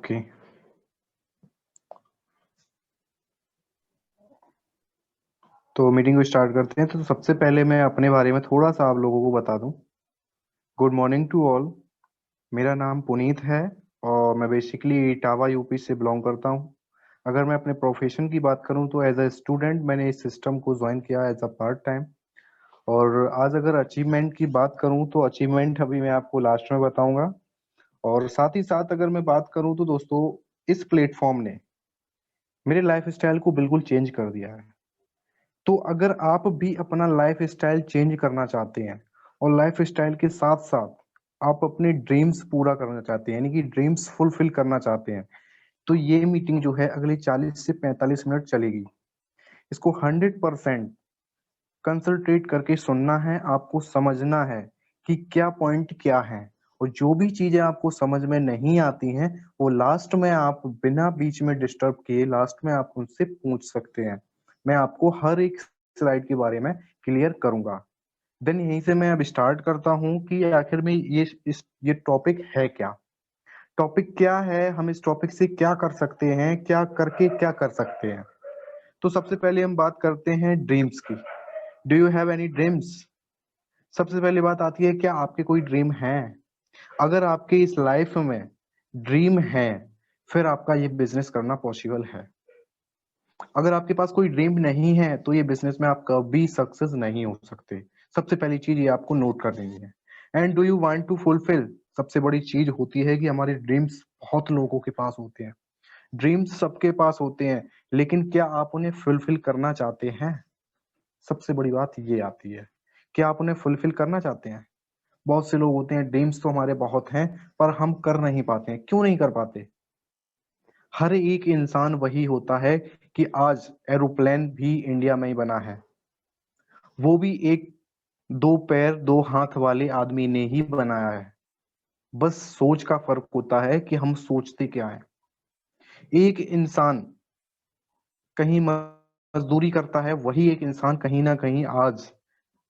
Okay. तो meeting को start करते हैं। तो सबसे पहले मैं अपने बारे में थोड़ा सा आप लोगों को बता दूं। Good morning to all. मेरा नाम पुनीत है और मैं बेसिकली इटावा यूपी से बिलोंग करता हूं। अगर मैं अपने प्रोफेशन की बात करूं तो एज अ स्टूडेंट मैंने इस सिस्टम को ज्वाइन किया एज अ पार्ट टाइम। और आज अगर अचीवमेंट की बात करूं तो अचीवमेंट अभी मैं आपको लास्ट में बताऊंगा। और साथ ही साथ अगर मैं बात करूं तो दोस्तों, इस प्लेटफॉर्म ने मेरे लाइफ स्टाइल को बिल्कुल चेंज कर दिया है। तो अगर आप भी अपना लाइफ स्टाइल चेंज करना चाहते हैं और लाइफ स्टाइल के साथ साथ आप अपने ड्रीम्स पूरा करना चाहते हैं, यानी कि ड्रीम्स फुलफिल करना चाहते हैं, तो ये मीटिंग जो है अगले 40 से 45 मिनट चलेगी। इसको 100% कंसंट्रेट करके सुनना है, आपको समझना है कि क्या पॉइंट क्या है। और जो भी चीजें आपको समझ में नहीं आती हैं वो लास्ट में आप बिना बीच में डिस्टर्ब किए लास्ट में आप उनसे पूछ सकते हैं। मैं आपको हर एक स्लाइड के बारे में क्लियर करूंगा। देन यहीं से मैं अब स्टार्ट करता हूं कि आखिर में ये टॉपिक है क्या। टॉपिक क्या है, हम इस टॉपिक से क्या कर सकते हैं, क्या करके क्या कर सकते हैं। तो सबसे पहले हम बात करते हैं ड्रीम्स की। Do you have any dreams? सबसे पहली बात आती है, क्या आपके कोई ड्रीम है? अगर आपके इस लाइफ में ड्रीम है फिर आपका ये बिजनेस करना पॉसिबल है। अगर आपके पास कोई ड्रीम नहीं है तो ये बिजनेस में आप कभी सक्सेस नहीं हो सकते। सबसे पहली चीज ये आपको नोट कर लेनी है। And do you want to fulfil? सबसे बड़ी चीज होती है कि हमारे ड्रीम्स बहुत लोगों के पास होते हैं। ड्रीम्स सबके पास होते हैं, लेकिन क्या आप उन्हें फुलफिल करना चाहते हैं? सबसे बड़ी बात ये आती है, क्या आप उन्हें फुलफिल करना चाहते हैं? बहुत से लोग होते हैं, ड्रीम्स तो हमारे बहुत हैं पर हम कर नहीं पाते हैं। क्यों नहीं कर पाते? हर एक इंसान वही होता है कि आज एरोप्लेन भी इंडिया में ही बना है, वो भी एक दो पैर दो हाथ वाले आदमी ने ही बनाया है। बस सोच का फर्क होता है कि हम सोचते क्या है। एक इंसान कहीं मजदूरी करता है, वही एक इंसान कहीं ना कहीं आज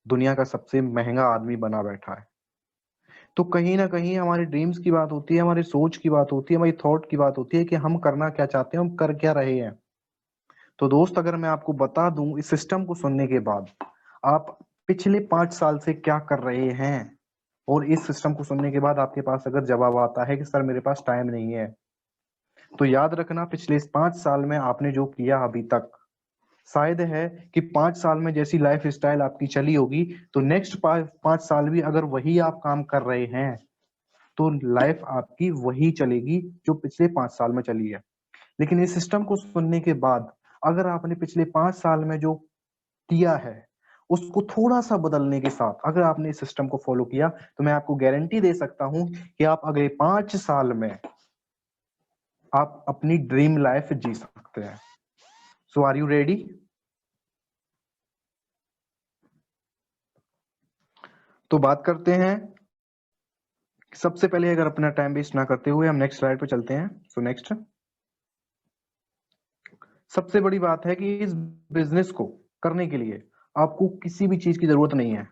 दुनिया का सबसे महंगा आदमी बना बैठा है। तो कहीं ना कहीं हमारे ड्रीम्स की बात होती है, हमारी सोच की बात होती है, हमारी थॉट की बात होती है कि हम करना क्या चाहते हैं, हम कर क्या रहे हैं। तो दोस्त, अगर मैं आपको बता दूं इस सिस्टम को सुनने के बाद आप पिछले 5 साल से क्या कर रहे हैं, और इस सिस्टम को सुनने के बाद आपके पास अगर जवाब आता है कि सर मेरे पास टाइम नहीं है, तो याद रखना पिछले इस 5 साल में आपने जो किया अभी तक, शायद है कि 5 साल में जैसी लाइफ स्टाइल आपकी चली होगी तो नेक्स्ट 5 साल भी अगर वही आप काम कर रहे हैं तो लाइफ आपकी वही चलेगी जो पिछले 5 साल में चली है। लेकिन इस सिस्टम को सुनने के बाद अगर आपने पिछले 5 साल में जो किया है उसको थोड़ा सा बदलने के साथ अगर आपने इस सिस्टम को फॉलो किया, तो मैं आपको गारंटी दे सकता हूं कि आप अगले 5 साल में आप अपनी ड्रीम लाइफ जी सकते हैं। सो आर यू रेडी? तो बात करते हैं। सबसे पहले अगर अपना टाइम वेस्ट ना करते हुए हम नेक्स्ट स्लाइड पे चलते हैं। सो नेक्स्ट, सबसे बड़ी बात है कि इस बिजनेस को करने के लिए आपको किसी भी चीज की जरूरत नहीं है,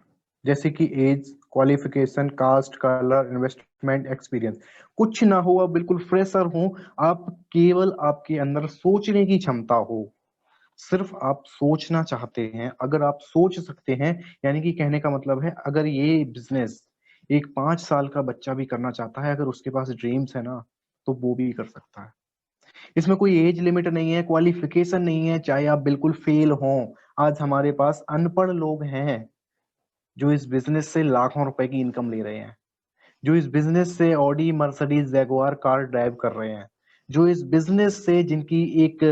जैसे कि age, qualification, caste, colour, investment, experience. कुछ ना हो, आप बिल्कुल फ्रेशर हो। आप केवल आपके अंदर सोचने की क्षमता हो, सिर्फ आप सोचना चाहते हैं। अगर आप सोच सकते हैं, यानी कि कहने का मतलब है अगर ये बिजनेस एक 5 साल का बच्चा भी करना चाहता है, अगर उसके पास ड्रीम्स है ना, तो वो भी कर सकता है। इसमें कोई एज लिमिट नहीं है, क्वालिफिकेशन नहीं है, चाहे आप बिल्कुल फेल हो। आज हमारे पास अनपढ़ लोग हैं जो इस बिजनेस से लाखों रुपए की इनकम ले रहे हैं, जो इस बिजनेस से Audi, Mercedes, Jaguar car drive कर रहे हैं, जो इस बिजनेस से जिनकी एक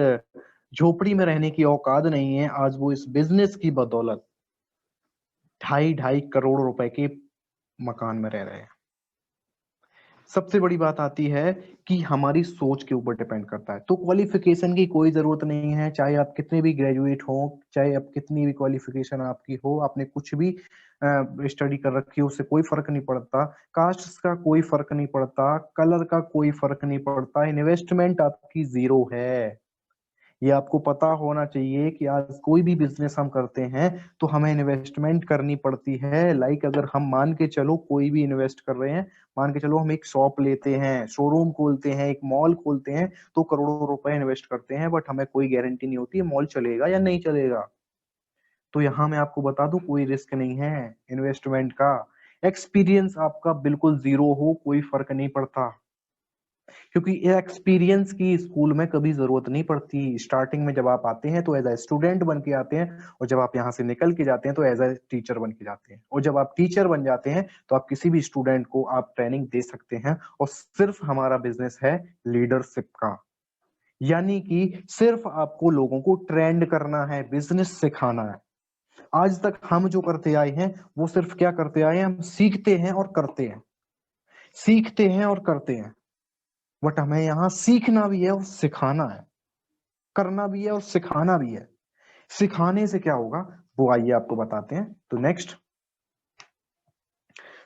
झोपड़ी में रहने की औकात नहीं है, आज वो इस बिजनेस की बदौलत 2.5 करोड़ रुपए के मकान में रह रहे हैं। सबसे बड़ी बात आती है कि हमारी सोच के ऊपर डिपेंड करता है। तो क्वालिफिकेशन की कोई जरूरत नहीं है, चाहे आप कितने भी ग्रेजुएट हो, चाहे आप कितनी भी क्वालिफिकेशन आपकी हो, आपने कुछ भी स्टडी कर रखी हो, उससे कोई फर्क नहीं पड़ता। कास्ट का कोई फर्क नहीं पड़ता, कलर का कोई फर्क नहीं पड़ता, इन्वेस्टमेंट आपकी जीरो है। ये आपको पता होना चाहिए कि आज कोई भी बिजनेस हम करते हैं तो हमें इन्वेस्टमेंट करनी पड़ती है। लाइक अगर हम मान के चलो कोई भी इन्वेस्ट कर रहे हैं, मान के चलो हम एक शॉप लेते हैं, शोरूम खोलते हैं, एक मॉल खोलते हैं, तो करोड़ों रुपए इन्वेस्ट करते हैं, बट हमें कोई गारंटी नहीं होती मॉल चलेगा या नहीं चलेगा। तो यहाँ मैं आपको बता दूं कोई रिस्क नहीं है इन्वेस्टमेंट का। एक्सपीरियंस आपका बिल्कुल जीरो हो कोई फर्क नहीं पड़ता, क्योंकि एक्सपीरियंस की स्कूल में कभी जरूरत नहीं पड़ती। स्टार्टिंग में जब आप आते हैं तो एज अ स्टूडेंट बन के आते हैं, और जब आप यहाँ से निकल के जाते हैं तो एज अ टीचर बन के जाते हैं, और जब आप टीचर बन जाते हैं तो आप किसी भी स्टूडेंट को आप ट्रेनिंग दे सकते हैं। और सिर्फ हमारा बिजनेस है लीडरशिप का, यानी कि सिर्फ आपको लोगों को ट्रेंड करना है, बिजनेस सिखाना है। आज तक हम जो करते आए हैं वो सिर्फ क्या करते आए हैं, हम सीखते हैं और करते हैं, सीखते हैं और करते हैं। बट हमें यहाँ सीखना भी है और सिखाना है, करना भी है और सिखाना भी है। सिखाने से क्या होगा वो आइए आपको बताते हैं। तो नेक्स्ट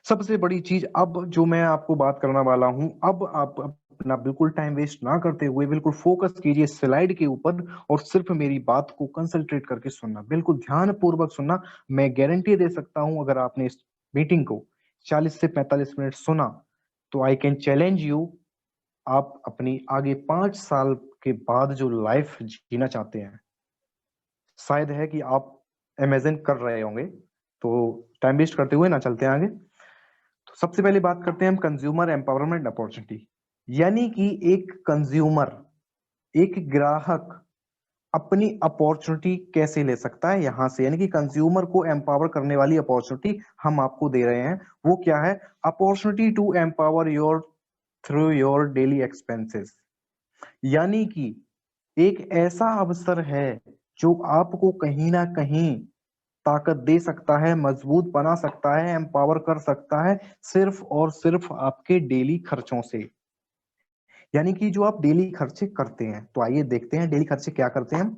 सबसे बड़ी चीज अब जो मैं आपको बात करने वाला हूं, अब आप अपना बिल्कुल टाइम वेस्ट ना करते हुए बिल्कुल फोकस कीजिए स्लाइड के ऊपर, और सिर्फ मेरी बात को कंसंट्रेट करके सुनना, बिल्कुल ध्यान पूर्वक सुनना। मैं गारंटी दे सकता हूं अगर आपने इस मीटिंग को 40 से 45 मिनट सुना तो आई कैन चैलेंज यू, आप अपनी आगे 5 साल के बाद जो लाइफ जीना चाहते हैं, शायद है कि आप इमेजिन कर रहे होंगे। तो टाइम वेस्ट करते हुए ना चलते हैं आगे। तो सबसे पहले बात करते हैं हम कंज्यूमर एम्पावरमेंट अपॉर्चुनिटी, यानी कि एक कंज्यूमर, एक ग्राहक अपनी अपॉर्चुनिटी कैसे ले सकता है यहां से, यानी कि कंज्यूमर को एम्पावर करने वाली अपॉर्चुनिटी हम आपको दे रहे हैं। वो क्या है? Opportunity to empower your through your daily expenses, यानी कि एक ऐसा अवसर है जो आपको कहीं ना कहीं ताकत दे सकता है, मजबूत बना सकता है, एम्पावर कर सकता है, सिर्फ और सिर्फ आपके डेली खर्चों से, यानी कि जो आप डेली खर्चे करते हैं। तो आइए देखते हैं डेली खर्चे क्या करते हैं हम।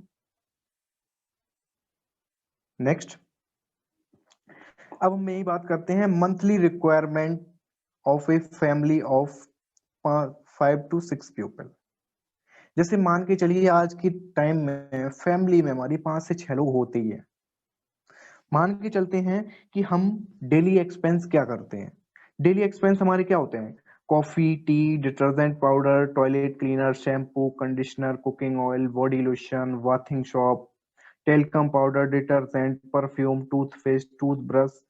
नेक्स्ट अब हम यही बात करते हैं monthly requirement of a family of 5 to 6 people. जैसे मान के चलिए आज की टाइम में फैमिली में हमारी 5 से 6 लोग होते ही है। मान के चलते हैं कि हम डेली एक्सपेंस क्या करते हैं। डेली एक्सपेंस हमारे क्या होते हैं? Coffee, T, detergent powder, toilet cleaner, shampoo, conditioner, cooking oil, body lotion, bathing shop, talcum powder, detergent, perfume, toothpaste, toothbrush,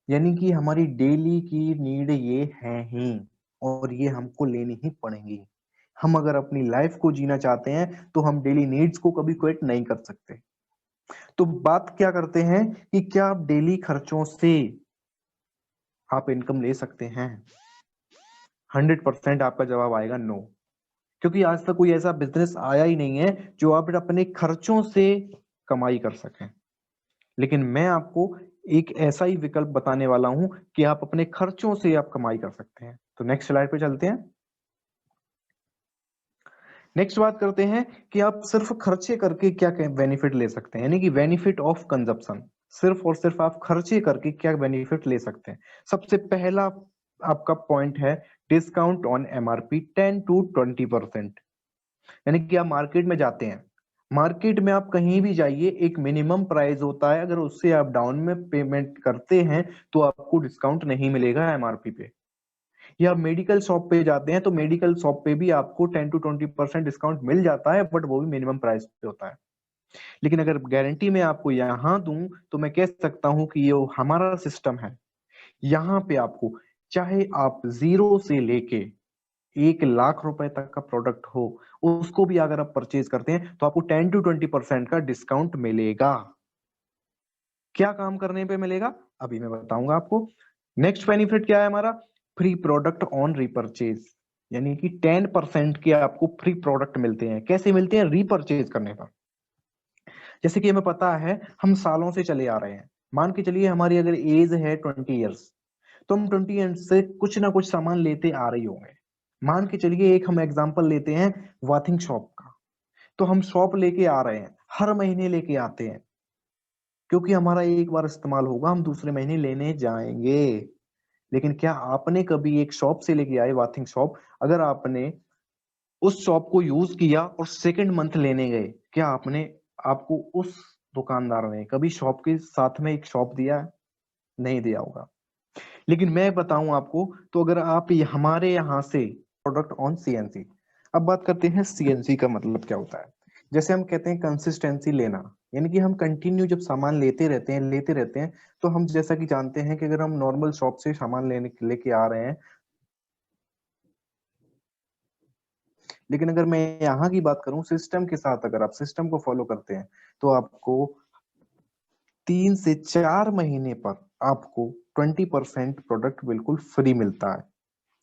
यानी कि हमारी डेली की नीड ये है ही, और ये हमको लेनी ही पड़ेंगी। हम अगर अपनी लाइफ को जीना चाहते हैं तो हम डेली नीड्स को कभी क्विट नहीं कर सकते। तो बात क्या करते हैं कि क्या आप डेली खर्चों से आप इनकम ले सकते हैं? 100% आपका जवाब आएगा नो, क्योंकि आज तक कोई ऐसा बिजनेस आया ही नहीं है जो आप अपने खर्चों से कमाई कर सकें। लेकिन मैं आपको एक ऐसा ही विकल्प बताने वाला हूं कि आप अपने खर्चों से आप कमाई कर सकते हैं। तो नेक्स्ट स्लाइड पे चलते हैं। नेक्स्ट बात करते हैं कि आप सिर्फ खर्चे करके क्या बेनिफिट ले सकते हैं, यानी कि बेनिफिट ऑफ कंजप्शन। सिर्फ और सिर्फ आप खर्चे करके क्या बेनिफिट ले सकते हैं। सबसे पहला आपका पॉइंट है डिस्काउंट ऑन एमआरपी 10 to 20%। यानी कि आप मार्केट में जाते हैं, मार्केट में आप कहीं भी जाइए एक मिनिमम प्राइस होता है, अगर उससे आप डाउन में पेमेंट करते हैं तो आपको डिस्काउंट नहीं मिलेगा एमआरपी पे। या मेडिकल शॉप पे जाते हैं तो मेडिकल शॉप पे भी आपको 10 to 20% डिस्काउंट मिल जाता है, बट वो भी मिनिमम प्राइस पे होता है। लेकिन अगर गारंटी में आपको यहाँ दूं तो मैं कह सकता हूं कि ये हमारा सिस्टम है। यहाँ पे आपको चाहे आप जीरो से लेके 1 लाख रुपए तक का प्रोडक्ट हो, उसको भी अगर आप परचेज करते हैं तो आपको 10 to 20% का डिस्काउंट मिलेगा। क्या काम करने पे मिलेगा अभी मैं बताऊंगा आपको। नेक्स्ट बेनिफिट क्या है हमारा? फ्री प्रोडक्ट ऑन रीपरचेज, यानी कि 10% के आपको फ्री प्रोडक्ट मिलते हैं। कैसे मिलते हैं? रीपरचेज करने पर। जैसे कि हमें पता है हम सालों से चले आ रहे हैं, मान के चलिए हमारी अगर एज है 20 ईयर्स, तो हम 20 ईयर्स से कुछ ना कुछ सामान लेते आ रही होंगे। मान के चलिए एक हम एग्जांपल लेते हैं वाथिंग शॉप का, तो हम शॉप लेके आ रहे हैं, हर महीने लेके आते हैं, क्योंकि हमारा एक बार इस्तेमाल होगा, हम दूसरे महीने लेने जाएंगे। लेकिन क्या आपने कभी एक शॉप से लेके आए वाथिंग शॉप, अगर आपने उस शॉप को यूज किया और सेकंड मंथ लेने गए, क्या आपको उस दुकानदार ने कभी शॉप के साथ में एक शॉप दिया? नहीं दिया होगा। लेकिन मैं बताऊं आपको, तो अगर आप हमारे यहाँ से प्रोडक्ट ऑन सीएनसी, अब बात करते हैं सीएनसी का मतलब क्या होता है। जैसे हम कहते हैं कंसिस्टेंसी लेना, यानी कि हम कंटिन्यू जब सामान लेते रहते हैं, तो हम जैसा कि जानते हैं कि अगर हम नॉर्मल शॉप से सामान लेके आ रहे हैं, लेकिन अगर मैं यहाँ की बात करूं सिस्टम के साथ, अगर आप सिस्टम को फॉलो करते हैं, तो आपको 3 से 4 महीने पर आपको 20% प्रोडक्ट बिल्कुल फ्री मिलता है।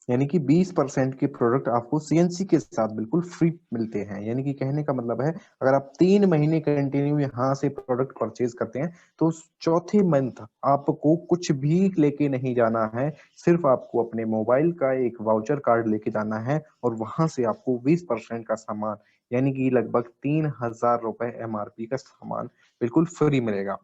यानी कि 20% के प्रोडक्ट आपको सीएनसी के साथ बिल्कुल फ्री मिलते हैं। यानी कि कहने का मतलब है, अगर आप 3 महीने कंटिन्यू यहाँ से प्रोडक्ट परचेज करते हैं, तो चौथे मंथ आपको कुछ भी लेके नहीं जाना है, सिर्फ आपको अपने मोबाइल का एक वाउचर कार्ड लेके जाना है और वहां से आपको 20% का सामान, यानी कि लगभग 3,000 रुपए एमआरपी का सामान बिल्कुल फ्री मिलेगा।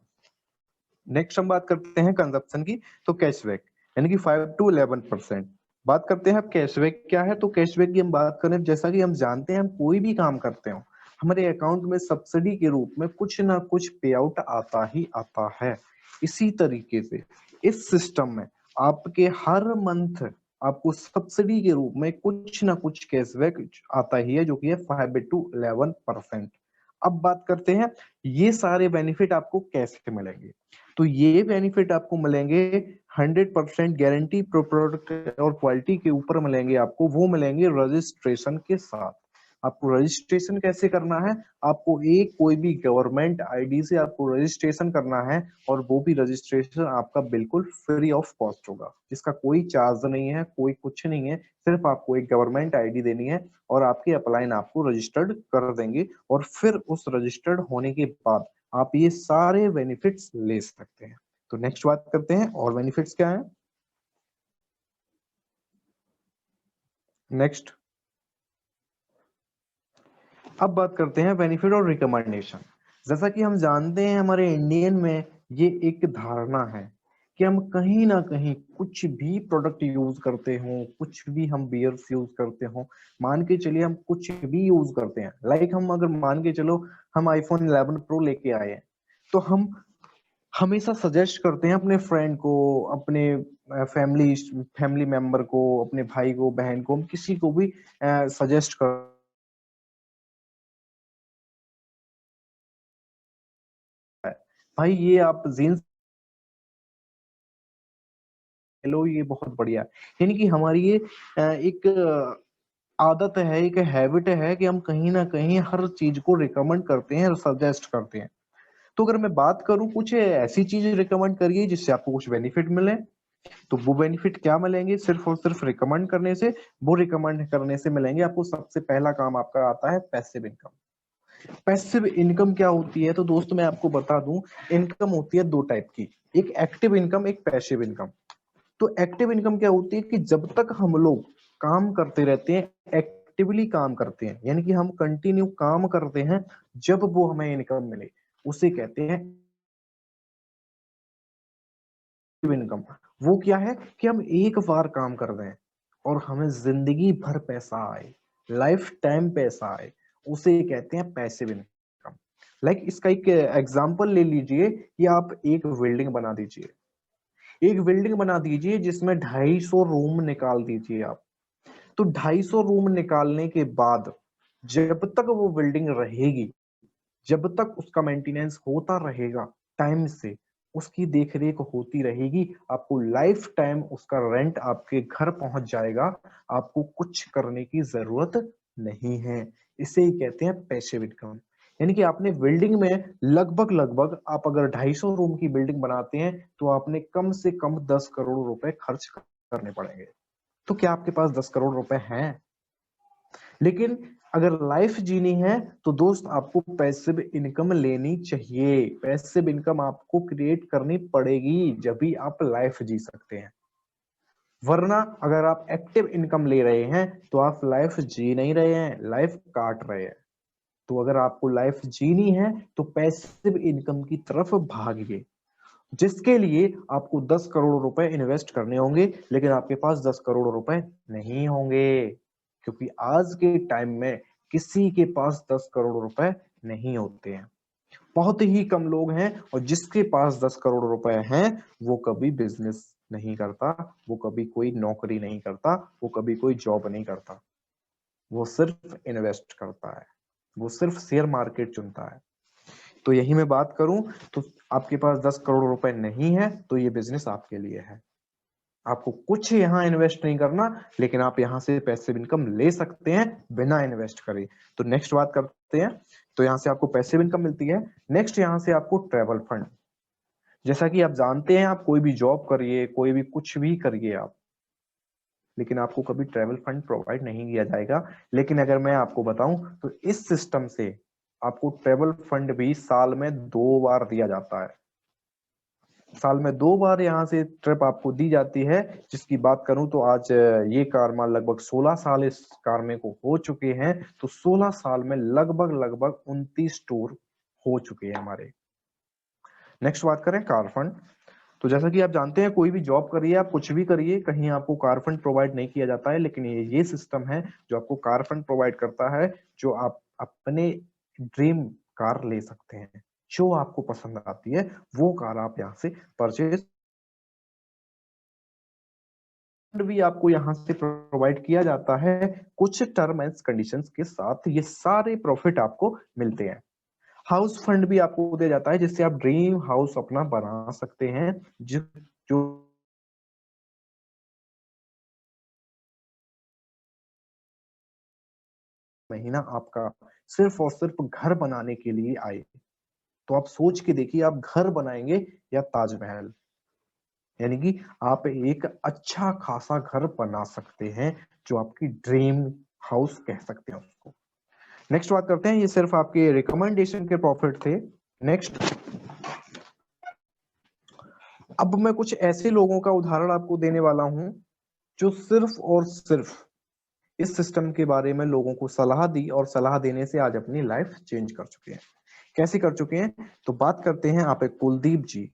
नेक्स्ट हम बात करते हैं कंजप्शन की, तो कैशबैक, यानी कि 5 to 11%। बात करते हैं अब कैशबैक क्या है। तो कैशबैक की हम बात करें, जैसा कि हम जानते हैं, हम कोई भी काम करते हो, हमारे अकाउंट में सब्सिडी के रूप में कुछ ना कुछ पे आउट आता ही आता है। इसी तरीके से इस सिस्टम में आपके हर मंथ आपको सब्सिडी के रूप में कुछ ना कुछ कैशबैक आता ही है, जो कि है 5 to 11%। अब बात करते हैं ये सारे बेनिफिट आपको कैसे मिलेंगे। तो ये बेनिफिट आपको मिलेंगे 100% गारंटी प्रोडक्ट और क्वालिटी के ऊपर मिलेंगे आपको, वो मिलेंगे रजिस्ट्रेशन के साथ। आपको रजिस्ट्रेशन कैसे करना है, आपको एक कोई भी गवर्नमेंट आईडी से आपको रजिस्ट्रेशन करना है, और वो भी रजिस्ट्रेशन आपका बिल्कुल फ्री ऑफ कॉस्ट होगा, जिसका कोई चार्ज नहीं है, कोई कुछ नहीं है। सिर्फ आपको एक गवर्नमेंट आईडी देनी है और आपके अपलाइन आपको रजिस्टर्ड कर देंगे, और फिर उस रजिस्टर्ड होने के बाद आप ये सारे बेनिफिट्स ले सकते हैं। तो नेक्स्ट बात करते हैं और बेनिफिट्स क्या है। नेक्स्ट अब बात करते हैं बेनिफिट और रिकमेंडेशन। जैसा कि हम जानते हैं, हमारे इंडियन में ये एक धारणा है कि हम कहीं ना कहीं कुछ भी प्रोडक्ट यूज करते हो, कुछ भी हम बियर्स यूज करते हो, मान के चलिए हम कुछ भी यूज करते हैं, लाइक हम अगर मान के चलो हम आईफोन 11 प्रो लेके आए हैं, तो हम हमेशा सजेस्ट करते हैं अपने फ्रेंड को, अपने फैमिली फैमिली मेंबर को, अपने भाई को, बहन को, हम किसी को भी सजेस्ट कर भाई ये आप जीन्स लो, ये बहुत बढ़िया है। यानी कि हमारी ये एक आदत है, एक हैबिट है कि हम कहीं ना कहीं हर चीज को रिकमेंड करते हैं, सजेस्ट करते हैं। तो अगर मैं बात करूं, कुछ ऐसी चीज रिकमेंड करिए जिससे आपको कुछ बेनिफिट मिले। तो वो बेनिफिट क्या मिलेंगे, सिर्फ और सिर्फ रिकमेंड करने से। वो रिकमेंड करने से मिलेंगे आपको, सबसे पहला काम आपका आता है पैसिव इनकम। पैसिव इनकम क्या होती है, तो दोस्त मैं आपको बता दूं, इनकम होती है दो टाइप की, एक एक्टिव इनकम, एक पैसिव इनकम। तो एक्टिव इनकम क्या होती है कि जब तक हम लोग काम करते रहते हैं, एक्टिवली काम करते हैं, यानी कि हम कंटिन्यू काम करते हैं, जब वो हमें इनकम मिले, उसे कहते हैं इनकम। वो क्या है कि हम एक बार काम कर रहे हैं और हमें जिंदगी भर पैसा आए, लाइफ टाइम पैसा आए, उसे कहते हैं पैसिव इनकम। लाइक इसका एक एग्जांपल ले लीजिए कि आप एक बिल्डिंग बना दीजिए, एक बिल्डिंग बना दीजिए जिसमें 250 रूम निकाल दीजिए आप। तो 250 रूम निकालने के बाद जब तक वो बिल्डिंग रहेगी, जब तक उसका मेंटेनेंस होता रहेगा टाइम से, उसकी देख रेख होती रहेगी, आपको लाइफ टाइम उसका रेंट आपके घर पहुंच जाएगा, आपको कुछ करने की जरूरत नहीं है। इसे ही कहते हैं पैसिव इनकम। यानी कि आपने बिल्डिंग में लगभग लगभग, आप अगर 250 रूम की बिल्डिंग बनाते हैं, तो आपने कम से कम 10 करोड़ रुपए खर्च करने पड़ेंगे। तो क्या आपके पास 10 करोड़ रुपए हैं? लेकिन अगर लाइफ जीनी है, तो दोस्त आपको पैसिव इनकम लेनी चाहिए। पैसिव इनकम आपको क्रिएट करनी पड़ेगी, जब भी आप लाइफ जी सकते हैं। वरना अगर आप एक्टिव इनकम ले रहे हैं, तो आप लाइफ जी नहीं रहे हैं, लाइफ काट रहे हैं। तो अगर आपको लाइफ जीनी है, तो पैसिव इनकम की तरफ भागिए, जिसके लिए आपको 10 करोड़ रुपए इन्वेस्ट करने होंगे, लेकिन आपके पास 10 करोड़ रुपए नहीं होंगे। क्योंकि आज के टाइम में किसी के पास 10 करोड़ रुपए नहीं होते हैं, बहुत ही कम लोग हैं, और जिसके पास 10 करोड़ रुपए हैं वो कभी बिजनेस नहीं करता, वो कभी कोई नौकरी नहीं करता, वो कभी कोई जॉब नहीं करता, वो सिर्फ इन्वेस्ट करता है, वो सिर्फ शेयर मार्केट चुनता है। तो यही मैं बात करूं तो आपके पास 10 करोड़ रुपए नहीं है तो ये बिजनेस आपके लिए है। आपको कुछ यहाँ इन्वेस्ट नहीं करना, लेकिन आप यहाँ से पैसिव इनकम ले सकते हैं बिना इन्वेस्ट करे। तो नेक्स्ट बात करते हैं। तो यहाँ से आपको पैसिव इनकम मिलती है। नेक्स्ट यहाँ से आपको ट्रेवल फंड। जैसा कि आप जानते हैं, आप कोई भी जॉब करिए, कोई भी कुछ भी करिए आप, लेकिन आपको कभी ट्रेवल फंड प्रोवाइड नहीं किया जाएगा। लेकिन अगर मैं आपको बताऊं तो इस सिस्टम से आपको ट्रेवल फंड भी साल में 2 बार दिया जाता है। साल में 2 बार यहाँ से ट्रिप आपको दी जाती है। जिसकी बात करूं तो आज ये कार में लगभग 16 साल इस कार में को हो चुके हैं। तो 16 साल में लगभग 29 टूर हो चुके हैं हमारे। नेक्स्ट बात करें कार फंड। तो जैसा कि आप जानते हैं, कोई भी जॉब करिए, आप कुछ भी करिए, कहीं आपको कार फंड प्रोवाइड नहीं किया जाता है, लेकिन ये सिस्टम है जो आपको कार फंड प्रोवाइड करता है, जो आप अपने ड्रीम कार ले सकते हैं। जो आपको पसंद आती है वो कार आप यहाँ से परचेज भी आपको यहाँ से प्रोवाइड किया जाता है कुछ टर्म एंड कंडीशंस के साथ। ये सारे प्रॉफिट आपको मिलते हैं। हाउस फंड भी आपको दिया जाता है, जिससे आप ड्रीम हाउस अपना बना सकते हैं। जो महीना आपका सिर्फ और सिर्फ घर बनाने के लिए आए, तो आप सोच के देखिए, आप घर बनाएंगे या ताजमहल। यानी कि आप एक अच्छा खासा घर बना सकते हैं, जो आपकी ड्रीम हाउस कह सकते हैं उसको। नेक्स्ट बात करते हैं। ये सिर्फ आपके रिकमेंडेशन के प्रॉफिट थे। नेक्स्ट, अब मैं कुछ ऐसे लोगों का उदाहरण आपको देने वाला हूं जो सिर्फ और सिर्फ इस सिस्टम के बारे में लोगों को सलाह दी, और सलाह देने से आज अपनी लाइफ चेंज कर चुके हैं। कैसे कर चुके हैं? तो बात करते हैं आप एक कुलदीप जी।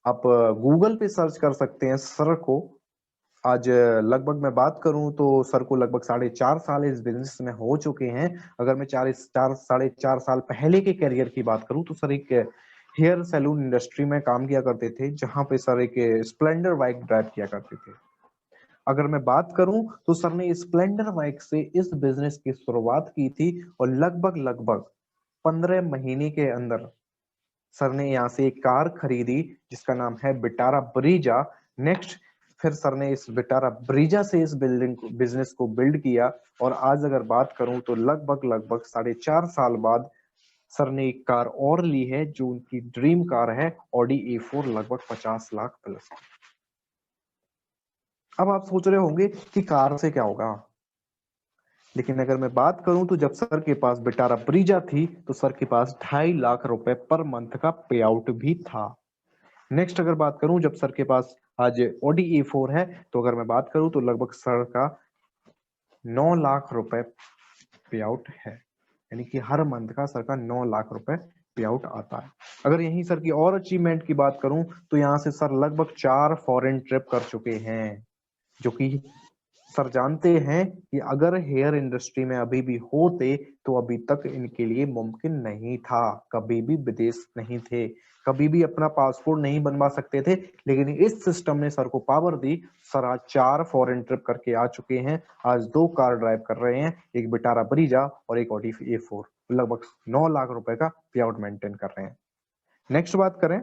आप गूगल पे सर्च कर सकते हैं सर को। आज लगभग मैं बात करूं तो सर को लगभग 4.5 साल इस बिजनेस में हो चुके हैं। अगर मैं 4.5 साल पहले के करियर की बात करूं तो सर एक हेयर सैलून इंडस्ट्री में काम किया करते थे, जहां पे सर एक स्प्लेंडर बाइक ड्राइव किया करते थे। अगर मैं बात करूं तो सर ने स्प्लेंडर बाइक से इस बिजनेस की शुरुआत की थी, और लगभग लगभग 15 महीने के अंदर सर ने यहाँ से एक कार खरीदी जिसका नाम है विटारा ब्रीजा। नेक्स्ट, फिर सर ने इस विटारा ब्रीजा से इस बिजनेस को बिल्ड किया, और आज अगर बात करूं तो लगभग लगभग 4.5 साल बाद सर ने एक कार और ली है, जो उनकी ड्रीम कार है, ऑडी A4, लगभग 50 लाख प्लस। अब आप सोच रहे होंगे कि कार से क्या होगा, लेकिन अगर मैं बात करूं तो जब सर के पास विटारा ब्रीजा थी तो सर के पास 2.5 लाख रुपए पर मंथ का पे आउट भी था। नेक्स्ट, अगर बात करूं जब सर के पास आज ऑडी A4 है, तो अगर मैं बात करूं तो लगभग सर का 9 लाख रुपए पे आउट है। यानी कि हर मंथ का सर का 9 लाख रुपए पे आउट आता है। अगर यहीं सर की और अचीवमेंट की बात करूं तो यहाँ से सर लगभग 4 फॉरेन ट्रिप कर चुके हैं, जो कि सर जानते हैं कि अगर हेयर इंडस्ट्री में अभी भी होते तो अभी तक इनके लिए मुमकिन नहीं था, कभी भी विदेश नहीं थे, कभी भी अपना पासपोर्ट नहीं बनवा सकते थे। लेकिन इस सिस्टम ने सर को पावर दी। सर आज 4 फॉरेन ट्रिप करके आ चुके हैं। आज 2 कार ड्राइव कर रहे हैं, एक विटारा ब्रीजा और एक ऑडी A4। लगभग 9 लाख रुपए का पे आउट मेंटेन कर रहे हैं। नेक्स्ट बात करें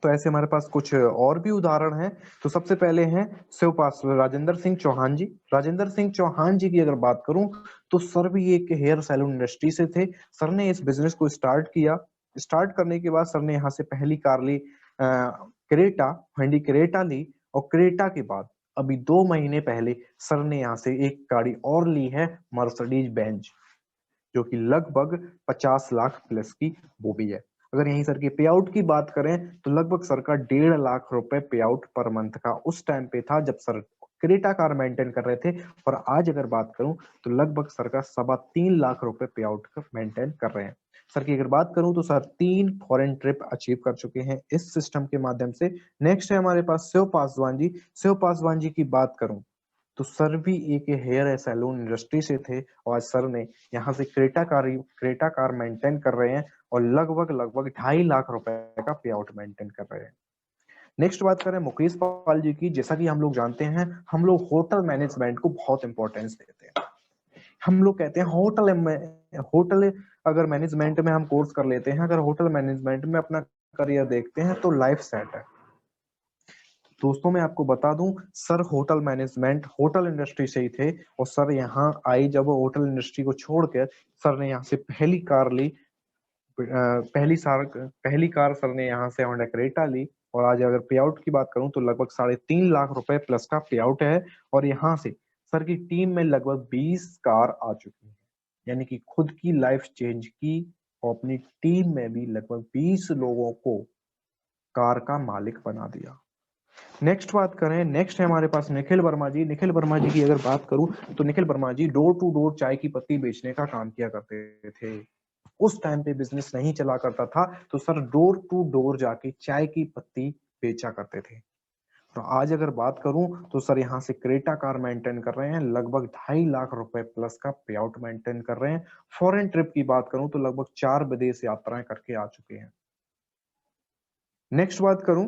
तो ऐसे हमारे पास कुछ और भी उदाहरण हैं। तो सबसे पहले हैं शिवपास राजेंद्र सिंह चौहान जी। राजेंद्र सिंह चौहान जी की अगर बात करूं तो सर भी एक हेयर सैलून इंडस्ट्री से थे। सर ने इस बिजनेस को स्टार्ट किया। स्टार्ट करने के बाद सर ने यहाँ से पहली कार ली, क्रेटा, हंडी क्रेटा ली, और क्रेटा के बाद अभी 2 महीने पहले सर ने यहाँ से एक गाड़ी और ली है, मर्सिडीज बेंज, जो कि लगभग 50 लाख प्लस की वो भी है। अगर यहीं सर के पे आउट की बात करें तो लगभग सर का 1.5 लाख रुपए पे आउट पर मंथ का उस टाइम पे था जब सर क्रेटा कार मेंटेन कर रहे थे। और आज अगर बात करूं तो लगभग सर का 3.25 लाख रुपए पे आउट मेंटेन कर रहे हैं। सर की अगर बात करूं तो सर 3 फॉरेन ट्रिप अचीव कर चुके हैं इस सिस्टम के माध्यम से। नेक्स्ट है हमारे पास शिव पासवान जी। शिव पासवान जी की बात करूं तो सर भी एक हेयर सैलून इंडस्ट्री से थे और आज सर ने यहाँ से क्रेटा कार मेंटेन कर रहे हैं और लगभग लगभग 2.5 लाख रुपए का पे आउट मेंटेन कर रहे हैं। नेक्स्ट बात करें मुकेश पाल जी की। जैसा कि हम लोग जानते हैं, हम लोग होटल मैनेजमेंट को बहुत इंपॉर्टेंस देते हैं। हम लोग कहते हैं होटल अगर मैनेजमेंट में हम कोर्स कर लेते हैं, अगर होटल मैनेजमेंट में अपना करियर देखते हैं तो लाइफ सेट है। दोस्तों मैं आपको बता दूं, sir hotel management hotel industry से ही थे और सर यहाँ आई जब होटल इंडस्ट्री को छोड़कर सर ने यहाँ से पहली कार ली। पहली कार सर ने यहाँ से होंडा क्रेटा ली और आज अगर पे आउट की बात करूं तो लगभग 3.5 लाख रुपए प्लस का पे आउट है। और यहाँ से सर की टीम में लगभग 20 कार आ चुकी है, यानी कि खुद की लाइफ चेंज की और अपनी टीम में भी लगभग 20 लोगों को कार का मालिक बना दिया। नेक्स्ट बात करें, नेक्स्ट है हमारे पास निखिल वर्मा जी। निखिल वर्मा जी की अगर बात करूं तो निखिल वर्मा जी डोर टू डोर चाय की पत्ती बेचने का काम किया करते थे। उस टाइम पे बिजनेस नहीं चला करता था तो सर डोर टू डोर जाके चाय की पत्ती बेचा करते थे। तो आज अगर बात करूं तो सर यहाँ से क्रेटा कार मेंटेन कर रहे हैं, लगभग 2.5 लाख रुपए प्लस का पे आउट मेंटेन कर रहे हैं। फॉरेन ट्रिप की बात करूं तो लगभग 4 विदेश यात्राएं करके आ चुके हैं। नेक्स्ट बात करूं,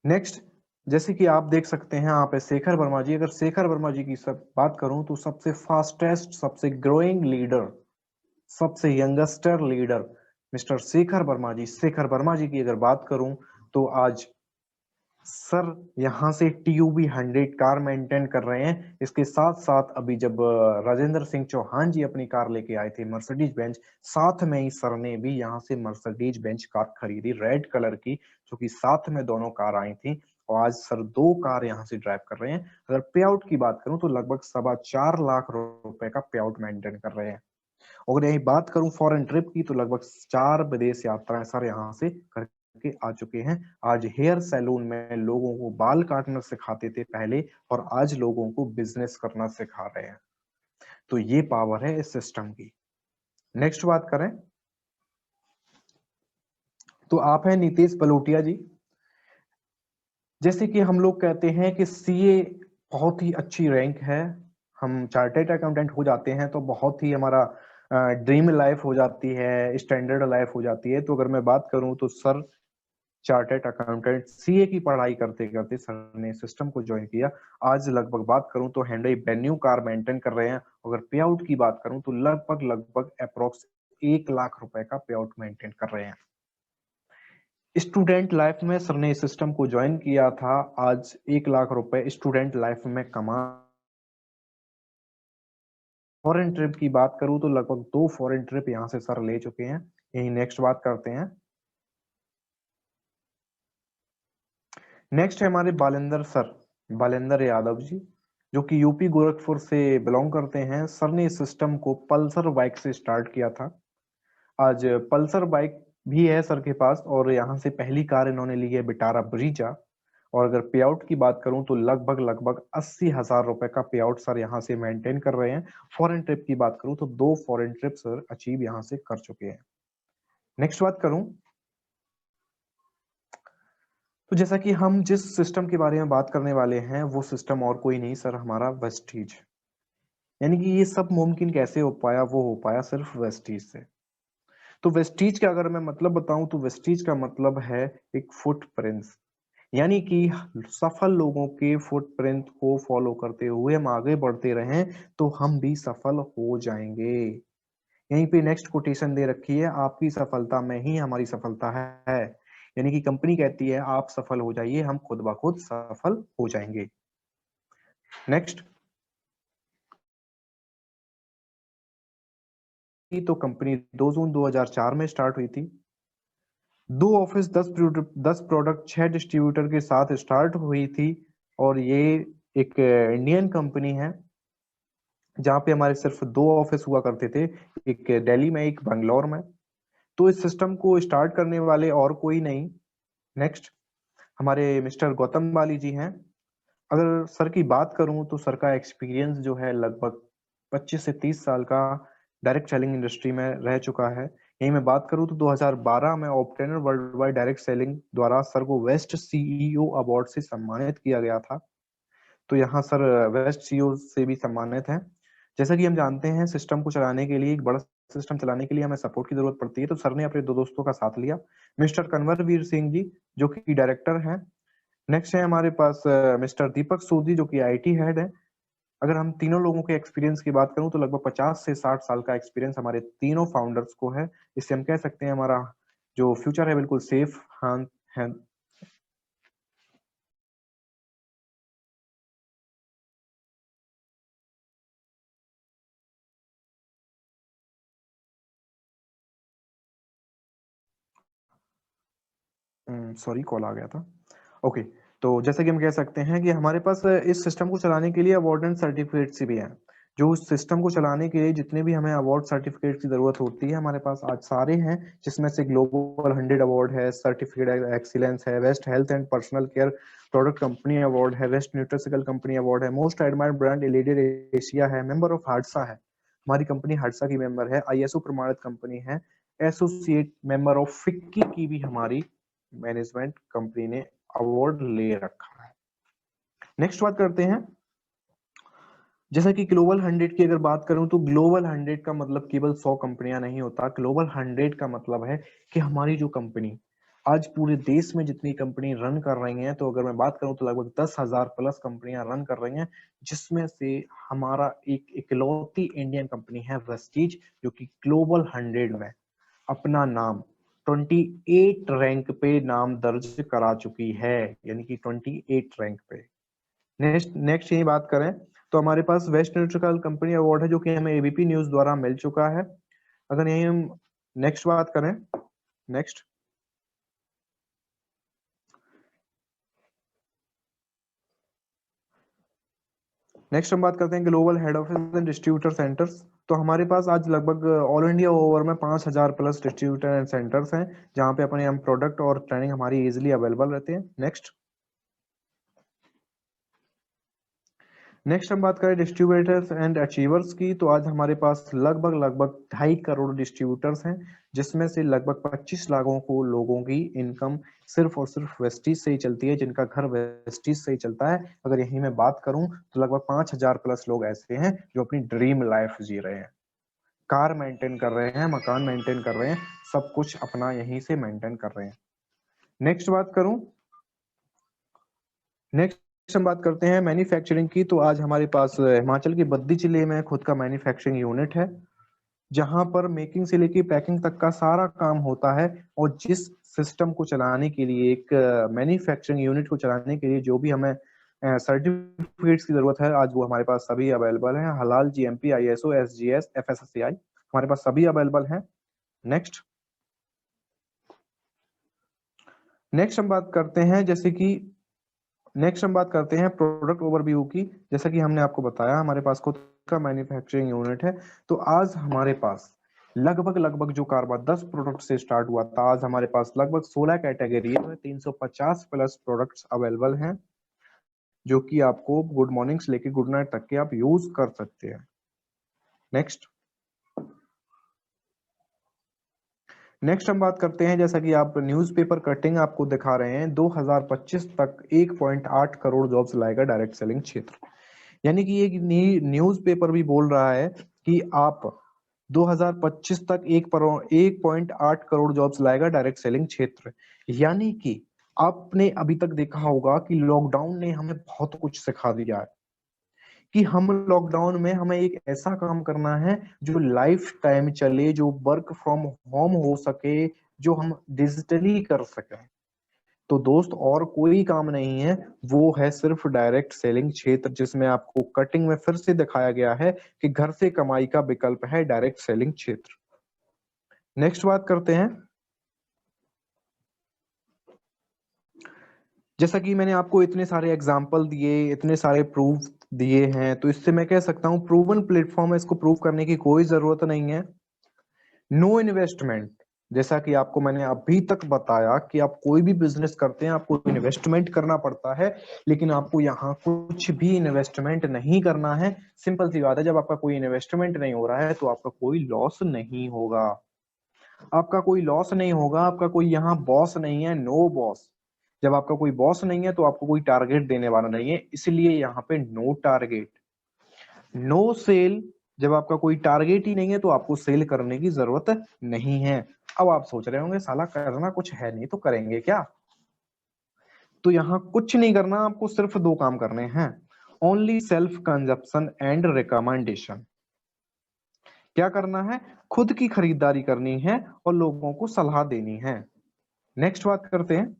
नेक्स्ट जैसे कि आप देख सकते हैं यहाँ पे शेखर वर्मा जी। अगर शेखर वर्मा जी की सब बात करूं तो सबसे फास्टेस्ट, सबसे ग्रोइंग लीडर, सबसे youngster leader mister Shekhar Verma ji. Shekhar Verma ji की अगर बात करूं तो आज सर यहाँ से TUV 100 कार मेंटेन कर रहे हैं। इसके साथ साथ अभी जब राजेंद्र सिंह चौहान जी अपनी कार लेके आए थे मर्सिडीज बेंच, साथ में ही सर ने भी यहाँ से मर्सिडीज बेंच कार खरीदी रेड कलर की, जो कि साथ में दोनों कार आई थी और आज सर 2 कार यहाँ से ड्राइव कर रहे हैं। अगर पे आउट की बात करूं तो लगभग 4.25 लाख रुपए का पे आउट मेंटेन कर रहे हैं। अगर यही बात करूं फॉरेन ट्रिप की तो लगभग 4 विदेश यात्राएं सर यहाँ से करके आ चुके हैं। आज हेयर सैलून में लोगों को बाल काटना सिखाते थे पहले और आज लोगों को बिजनेस करना सिखा रहे हैं। तो ये पावर है इस सिस्टम की। नेक्स्ट बात करें तो आप हैं नीतीश बलोटिया जी। जैसे कि हम लोग कहते हैं कि CA बहुत ही अच्छी रैंक है, हम चार्टेड अकाउंटेंट हो जाते हैं तो बहुत ही हमारा ड्रीम लाइफ हो जाती है, स्टैंडर्ड लाइफ हो जाती है। तो अगर मैं बात करूं तो सर चार्टेड अकाउंटेंट CA की पढ़ाई करते करते सर ने सिस्टम को ज्वाइन किया। आज लगभग बात करूं तो हैंडई वेन्यू कार मेंटेन कर रहे हैं। अगर पे आउट की बात करूं तो लगभग लगभग अप्रोक्स 1 लाख रुपए का पे आउट मेंटेन कर रहे हैं। स्टूडेंट लाइफ में सर ने इस सिस्टम को ज्वाइन किया था, आज 1 लाख रुपए स्टूडेंट लाइफ में कमा। फॉरेन ट्रिप की बात करूं तो लगभग 2 फॉरेन ट्रिप यहां से सर ले चुके हैं। यही नेक्स्ट बात करते हैं। नेक्स्ट है हमारे बालेंद्र सर, बालेंद्र यादव जी, जो कि यूपी गोरखपुर से बिलोंग करते हैं। सर ने इस सिस्टम को पल्सर बाइक से स्टार्ट किया था। आज पल्सर बाइक भी है सर के पास और यहाँ से पहली कार इन्होंने ली है विटारा ब्रीजा। और अगर पे आउट की बात करूं तो लगभग लगभग 80,000 रुपए का पे आउट सर यहाँ से मेंटेन कर रहे हैं। फॉरेन ट्रिप की बात करूं तो 2 फॉरेन ट्रिप सर अचीव यहाँ से कर चुके हैं। नेक्स्ट बात करूं तो जैसा कि हम जिस सिस्टम के बारे में बात करने वाले हैं वो सिस्टम और कोई नहीं सर, हमारा वेस्टीज। यानी कि ये सब मुमकिन कैसे हो पाया, वो हो पाया सिर्फ वेस्टीज से। तो वेस्टीज का अगर मैं मतलब बताऊं तो वेस्टीज का मतलब है एक फुटप्रिंट्स, यानी कि सफल लोगों के फुटप्रिंट को फॉलो करते हुए हम आगे बढ़ते रहें तो हम भी सफल हो जाएंगे। यहीं पे नेक्स्ट कोटेशन दे रखी है, आपकी सफलता में ही हमारी सफलता है। यानी कि कंपनी कहती है आप सफल हो जाइए, हम खुद ब खुद सफल हो जाएंगे। नेक्स्ट, तो कंपनी 2 जून 2004 में स्टार्ट हुई थी। 2 ऑफिस 10 प्रोडक्ट 6 डिस्ट्रीब्यूटर के साथ स्टार्ट हुई थी और ये एक इंडियन कंपनी है जहाँ पे हमारे सिर्फ 2 ऑफिस हुआ करते थे, एक दिल्ली में एक बंगलौर में। तो इस सिस्टम को स्टार्ट करने वाले और कोई नहीं, नेक्स्ट हमारे मिस्टर गौतम बाली जी हैं। अगर सर की बात करूं तो सर का एक्सपीरियंस जो है लगभग 25 से 30 साल का डायरेक्ट सेलिंग इंडस्ट्री में रह चुका है। यही मैं बात करूं तो 2012 में ऑब्टेनर वर्ल्ड वाइड डायरेक्ट सेलिंग द्वारा सर को बेस्ट सीईओ अवार्ड से सम्मानित किया गया था। तो यहाँ सर बेस्ट सीईओ से भी सम्मानित हैं। जैसा कि हम जानते हैं, सिस्टम को चलाने के लिए, एक बड़ा सिस्टम चलाने के लिए हमें सपोर्ट की जरूरत पड़ती है। तो सर ने अपने दो दोस्तों का साथ लिया, मिस्टर कन्वरवीर सिंह जी जो कि डायरेक्टर हैं। नेक्स्ट है हमारे पास मिस्टर दीपक सूद जी जो कि आईटी हेड है। अगर हम तीनों लोगों के एक्सपीरियंस की बात करूं तो लगभग 50 से 60 साल का एक्सपीरियंस हमारे तीनों फाउंडर्स को है। इससे हम कह सकते हैं हमारा जो फ्यूचर है बिल्कुल सेफ है। सॉरी, कॉल आ गया था। ओके, तो जैसे कि हम कह सकते हैं कि हमारे पास इस सिस्टम को चलाने के लिए अवार्ड एंड सर्टिफिकेट्स भी हैं। जो उस सिस्टम को चलाने के लिए जितने भी हमें अवार्ड सर्टिफिकेट की जरूरत होती है, हमारे पास आज सारे हैं। जिसमें से ग्लोबल 100 अवार्ड है, सर्टिफिकेट एक्सीलेंस है, best health and personal care product company award है, बेस्ट न्यूट्रिशियल कंपनी अवार्ड है, most admired brand leader Asia है, मेंबर ऑफ हादसा है, हमारी कंपनी हादसा की मेंबर है, आईएसओ प्रमाणित कंपनी है, एसोसिएट मेंबर ऑफ फिक्की की भी हमारी मैनेजमेंट कंपनी ने अवार्ड ले रखा है। नेक्स्ट बात करते हैं, जैसा कि ग्लोबल 100 की अगर बात करूं तो ग्लोबल 100 का मतलब केवल 100 कंपनियां नहीं होता। ग्लोबल 100 का मतलब है कि हमारी जो कंपनी आज पूरे देश में जितनी कंपनी रन कर रही हैं, तो अगर मैं बात करूं तो लगभग 10,000 प्लस कंपनियां रन कर रही हैं। जिसमें से हमारा एक इकलौती इंडियन कंपनी है वेस्टीज, जो कि ग्लोबल 100 में अपना नाम 28 रैंक पे नाम दर्ज करा चुकी है, यानी कि 28 रैंक पे। नेक्स्ट नेक्स्ट यही बात करें तो हमारे पास वेस्ट न्यूट्रिकल कंपनी अवार्ड है, जो कि हमें एबीपी न्यूज द्वारा मिल चुका है। अगर यही हम नेक्स्ट बात करें, नेक्स्ट नेक्स्ट हम बात करते हैं global head office and distributor centres. तो हमारे पास आज लगभग ऑल इंडिया ओवर में 5,000 प्लस डिस्ट्रीब्यूटर एंड सेंटर्स हैं, जहां पे अपने हम प्रोडक्ट और ट्रेनिंग हमारी इजिली अवेलेबल रहते हैं। नेक्स्ट हम बात करें डिस्ट्रीब्यूटर्स एंड अचीवर्स की, तो आज हमारे पास लगभग लगभग 2.5 करोड़ डिस्ट्रीब्यूटर्स हैं, जिसमें से लगभग 25 लाखों को लोगों की इनकम सिर्फ और सिर्फ वेस्टीज से ही चलती है, जिनका घर वेस्टीज से ही चलता है। अगर यही मैं बात करूं तो लगभग 5,000 प्लस लोग ऐसे हैं जो अपनी ड्रीम लाइफ जी रहे हैं, कार मेंटेन कर रहे हैं, मकान मेंटेन कर रहे हैं, सब कुछ अपना यहीं से मेंटेन कर रहे हैं। नेक्स्ट बात करूं, नेक्स्ट हम बात करते हैं मैन्युफैक्चरिंग की। तो आज हमारे पास हिमाचल के बद्दी जिले में खुद का मैन्युफैक्चरिंग यूनिट है, जहां पर मेकिंग से लेके पैकिंग तक का सारा काम होता है। और जिस सिस्टम को चलाने के लिए, एक मैन्युफैक्चरिंग यूनिट को चलाने के लिए जो भी हमें सर्टिफिकेट्स की जरूरत है, आज वो हमारे पास सभी अवेलेबल हैं। हलाल, जीएमपी, आईएसओ, एसजीएस, एफएसएससीआई हमारे पास सभी अवेलेबल हैं। नेक्स्ट नेक्स्ट हम बात करते हैं जैसे कि नेक्स्ट हम बात करते हैं प्रोडक्ट ओवरव्यू की। जैसा कि हमने आपको बताया, हमारे पास खुद का मैन्युफैक्चरिंग यूनिट है। तो आज हमारे पास लगभग लगभग जो कारोबार 10 प्रोडक्ट से स्टार्ट हुआ था, आज हमारे पास लगभग 16 कैटेगरी में 350 प्लस प्रोडक्ट्स अवेलेबल हैं, जो कि आपको गुड मॉर्निंग से लेकर गुड नाइट तक के आप यूज कर सकते हैं। नेक्स्ट नेक्स्ट हम बात करते हैं, जैसा कि आप न्यूज़पेपर कटिंग आपको दिखा रहे हैं, 2025 तक 1.8 करोड़ जॉब्स लाएगा डायरेक्ट सेलिंग क्षेत्र। यानी कि एक न्यूज पेपर भी बोल रहा है कि आप 2025 तक 1.8 करोड़ जॉब्स लाएगा डायरेक्ट सेलिंग क्षेत्र। यानी कि आपने अभी तक देखा होगा कि लॉकडाउन ने हमें बहुत कुछ सिखा दिया है, कि हम लॉकडाउन में हमें एक ऐसा काम करना है जो लाइफ टाइम चले, जो वर्क फ्रॉम होम हो सके, जो हम डिजिटली कर सकें। तो दोस्त और कोई काम नहीं है, वो है सिर्फ डायरेक्ट सेलिंग क्षेत्र, जिसमें आपको कटिंग में फिर से दिखाया गया है कि घर से कमाई का विकल्प है डायरेक्ट सेलिंग क्षेत्र। नेक्स्ट बात करते हैं, जैसा कि मैंने आपको इतने सारे एग्जाम्पल दिए, इतने सारे प्रूफ दिए हैं, तो इससे मैं कह सकता हूं प्रूवन प्लेटफॉर्म है, इसको प्रूव करने की कोई जरूरत नहीं है। नो इन्वेस्टमेंट, जैसा कि आपको मैंने अभी तक बताया कि आप कोई भी बिजनेस करते हैं आपको इन्वेस्टमेंट करना पड़ता है, लेकिन आपको यहाँ कुछ भी इन्वेस्टमेंट नहीं करना है। सिंपल सी बात है, जब आपका कोई इन्वेस्टमेंट नहीं हो रहा है तो आपका कोई लॉस नहीं होगा। आपका कोई लॉस नहीं होगा, आपका कोई यहाँ बॉस नहीं है, नो बॉस। जब आपका कोई बॉस नहीं है तो आपको कोई टारगेट देने वाला नहीं है, इसलिए यहाँ पे नो टारगेट, नो सेल। जब आपका कोई टारगेट ही नहीं है तो आपको सेल करने की जरूरत नहीं है। अब आप सोच रहे होंगे साला करना कुछ है नहीं तो करेंगे क्या? तो यहाँ कुछ नहीं करना, आपको सिर्फ दो काम करने हैं, only self consumption and recommendation. क्या करना है? खुद की खरीदारी करनी है और लोगों को सलाह देनी है। नेक्स्ट बात करते हैं,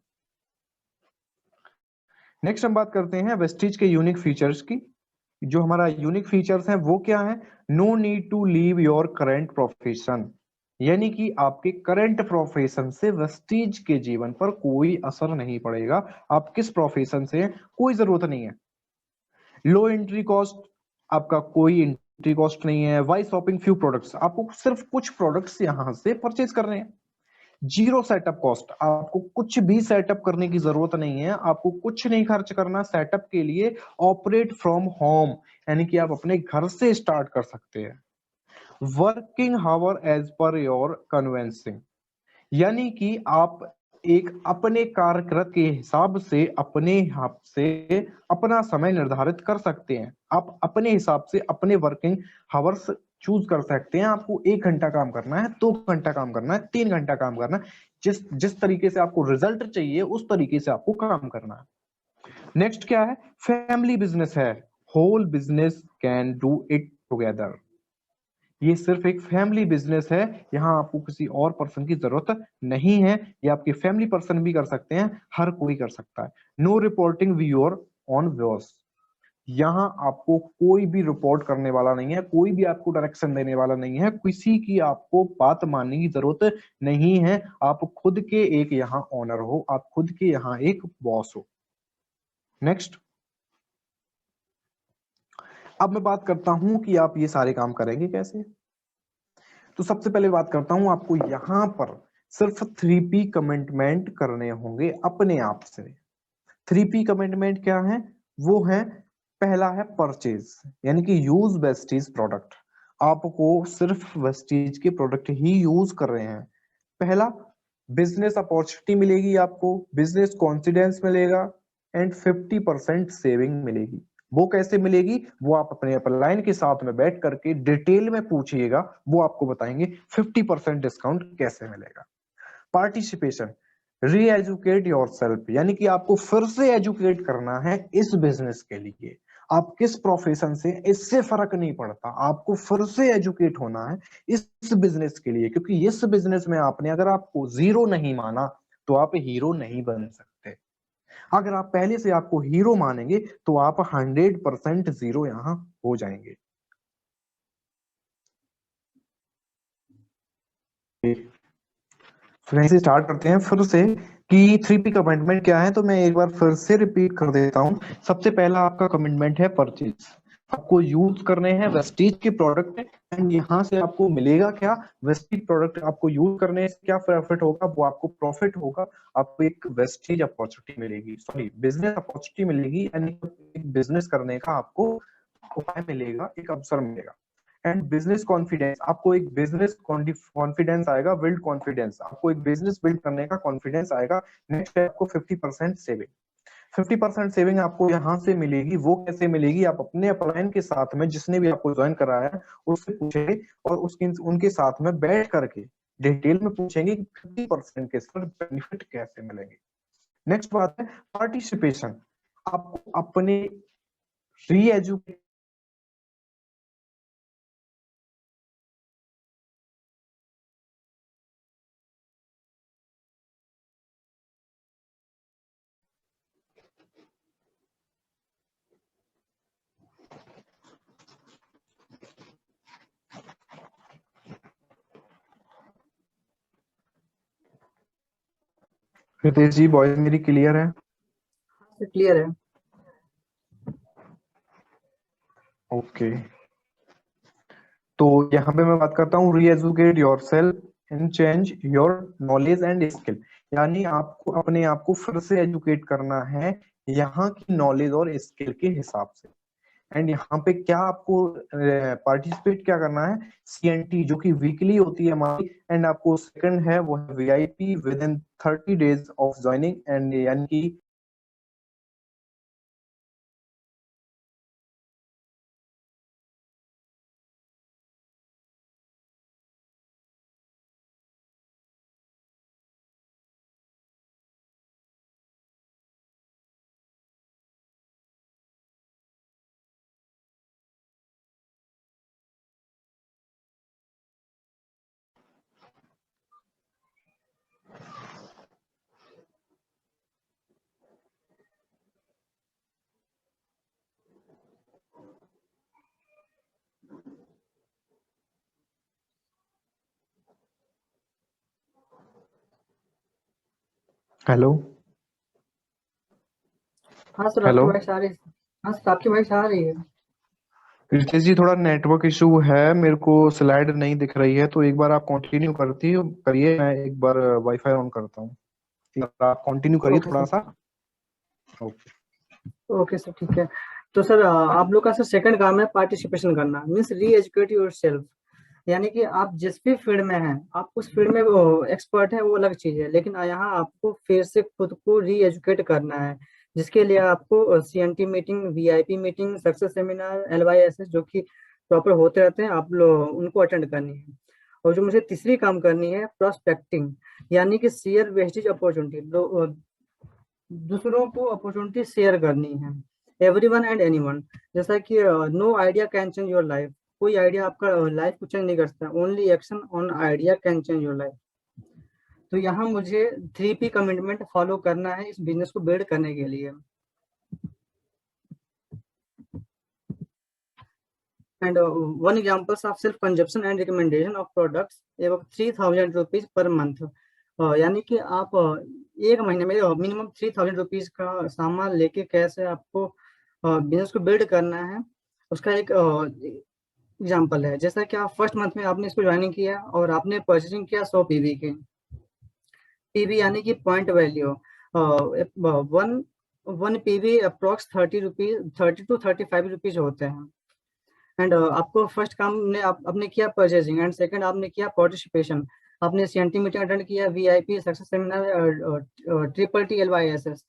नेक्स्ट हम बात करते हैं वेस्टीज के यूनिक फीचर्स की। जो हमारा यूनिक फीचर्स हैं वो क्या है? No need to leave your current profession, यानी कि आपके करंट प्रोफेशन से वेस्टीज के जीवन पर कोई असर नहीं पड़ेगा। आप किस प्रोफेशन से हैं कोई जरूरत नहीं है। लो एंट्री कॉस्ट, आपका कोई एंट्री कॉस्ट नहीं है। वाई शॉपिंग फ्यू प्रोडक्ट्स, आपको सिर्फ कुछ प्रोडक्ट्स यहां से परचेज करने हैं। जीरो सेटअप कॉस्ट, आपको कुछ भी सेटअप करने की जरूरत नहीं है, आपको कुछ नहीं खर्च करना सेटअप के लिए। ऑपरेट फ्रॉम होम, यानी कि आप अपने घर से स्टार्ट कर सकते हैं। Working hour as per your convenience, यानी कि आप एक अपने कार्यकृत के हिसाब से अपना समय निर्धारित कर सकते हैं। आप अपने हिसाब से अपने वर्किंग हावर्स चूज कर सकते हैं। आपको 1 घंटा काम करना है, 2 घंटा काम करना है, 3 घंटा काम करना है, जिस जिस तरीके से आपको रिजल्ट चाहिए उस तरीके से आपको काम करना है। नेक्स्ट क्या है? फैमिली बिजनेस है, whole business can do it together. ये सिर्फ एक फैमिली बिजनेस है, यहाँ आपको किसी और पर्सन की जरूरत नहीं है, ये आपके फैमिली पर्सन भी कर सकते हैं, हर कोई कर सकता है। No reporting viewer on viewers, यहाँ आपको कोई भी रिपोर्ट करने वाला नहीं है, कोई भी आपको डायरेक्शन देने वाला नहीं है, किसी की आपको बात मानने की जरूरत नहीं है। आप खुद के एक यहाँ ऑनर हो, आप खुद के यहाँ एक बॉस हो। नेक्स्ट, अब मैं बात करता हूं कि आप ये सारे काम करेंगे कैसे। तो सबसे पहले बात करता हूं, आपको यहां पर सिर्फ 3P कमिटमेंट करने होंगे अपने आप से। 3P कमिटमेंट क्या है? वो है, पहला है परचेज, यानी कि यूज वेस्टीज प्रोडक्ट। आपको सिर्फ वेस्टीज के प्रोडक्ट ही यूज कर रहे हैं। पहला, बिजनेस अपॉर्चुनिटी मिलेगी, आपको बिजनेस कॉन्फिडेंस मिलेगा एंड 50% सेविंग मिलेगी। वो कैसे मिलेगी वो आप अपने अपलाइन के साथ में बैठ करके डिटेल में पूछिएगा, वो आपको बताएंगे 50% डिस्काउंट कैसे मिलेगा। पार्टिसिपेशन, री एजुकेट योर सेल्फ, यानी कि आपको फिर से एजुकेट करना है इस बिजनेस के लिए। आप किस प्रोफेशन से, इससे फर्क नहीं पड़ता, आपको फिर से एजुकेट होना है इस बिजनेस के लिए, क्योंकि इस बिजनेस में आपने अगर आपको जीरो नहीं माना तो आप हीरो नहीं बन सकते। अगर आप पहले से आपको हीरो मानेंगे तो आप 100% जीरो यहां हो जाएंगे। फिर से स्टार्ट करते हैं फिर से कि 3P कमिटमेंट क्या है, तो मैं एक बार फिर से रिपीट कर देता हूं। सबसे पहला आपका कमिटमेंट है परचेज, आपको यूज करने हैं वेस्टीज के प्रोडक्ट एंड यहाँ से आपको मिलेगा क्या? वेस्टीज प्रोडक्ट आपको यूज करने से क्या प्रॉफिट होगा? वो आपको प्रॉफिट होगा, आपको एक वेस्टीज अपॉर्चुनिटी मिलेगी, सॉरी बिजनेस अपॉर्चुनिटी मिलेगी, यानी एक बिजनेस करने का आपको उपाय मिलेगा, एक अवसर मिलेगा। एंड बिजनेस कॉन्फिडेंस, आपको एक बिजनेस कॉन्फिडेंस आएगा, बिल्ड कॉन्फिडेंस, आपको एक बिजनेस बिल्ड करने का कॉन्फिडेंस आएगा। नेक्स्ट है आपको 50% सेविंग। 50% सेविंग आपको यहाँ से मिलेगी, वो कैसे मिलेगी? आप अपने अपलाइन के साथ में जिसने भी आपको ज्वाइन कराया है उससे पूछेंगे और उसके उनके साथ में बैठ करके डिटेल में पूछेंगे कि 50% के सर बेनिफिट कैसे मिलेंगे। नेक्स्ट बात है पार्टिसिपेशन, आपको अपने री एजुकेट, रितेश जी वॉइस मेरी क्लियर है? क्लियर है। ओके, तो यहाँ पे मैं बात करता हूँ री educate your self and change your knowledge and skill, यानी आपको अपने आप को फिर से एजुकेट करना है यहाँ की नॉलेज और स्किल के हिसाब से। एंड यहाँ पे क्या आपको पार्टिसिपेट क्या करना है, CNT जो कि वीकली होती है हमारी, एंड आपको सेकंड है वो है VIP with in 30 days of joining, and यानी कि हेलो हाँ सर, हेलो आपकी वॉइस आ रही है। हाँ सर, आपकी वॉइस आ रही है। रितेश जी, थोड़ा नेटवर्क इशू है, मेरे को स्लाइड नहीं दिख रही है, तो एक बार आप कंटिन्यू करती करिए, मैं एक बार वाईफाई ऑन करता हूँ। एक बार आप कंटिन्यू करिए ओके थोड़ा सर। सा। ओके। ओके सर, ठीक है। तो सर, आप लोग का सर सेकंड काम है पार्टिसिपेशन करना, मीन्स री एजुकेट योर सेल्फ। यानी कि आप जिस भी फील्ड में हैं, आप उस फील्ड में वो एक्सपर्ट है, वो अलग चीज है, लेकिन यहाँ आपको फिर से खुद को री एजुकेट करना है। जिसके लिए आपको CNT meeting, VIP meeting, success seminar, LYSS जो कि प्रॉपर होते रहते हैं, आप लोग उनको अटेंड करनी है। और जो मुझे तीसरी काम करनी है, प्रोस्पेक्टिंग, यानी कि शेयर वेस्टेज अपॉर्चुनिटी, दूसरों को अपॉर्चुनिटी शेयर करनी है। Everyone and anyone. जैसा कि no idea can change your life. कोई आइडिया आपका लाइफ को चेंज नहीं कर सकता, only action on idea can change your life. तो यहाँ मुझे 3P कमिटमेंट फॉलो करना है इस बिजनेस को बिल्ड करने के लिए। And one examples of self consumption and recommendation of products एवं 3000 रुपीज पर मंथ। यानी कि आप एक महीने में मिनिमम 3000 रुपीज का सामान लेके कैसे आपको बिजनेस को बिल्ड करना है, उसका एक एग्जाम्पल है। जैसा कि आप फर्स्ट मंथ में आपने इसको ज्वाइनिंग किया और आपने परचेसिंग किया 100 PV के। PV यानी कि point value. One one PV approx 30 rupees, 30 to 35 rupees होते हैं। एंड आपको फर्स्ट काम ने आपने किया परचेजिंग, एंड सेकंड आपने किया पार्टिसिपेशन। आपने CNT मीटिंग अटेंड किया, VIP, success seminar, TTT, LYSS।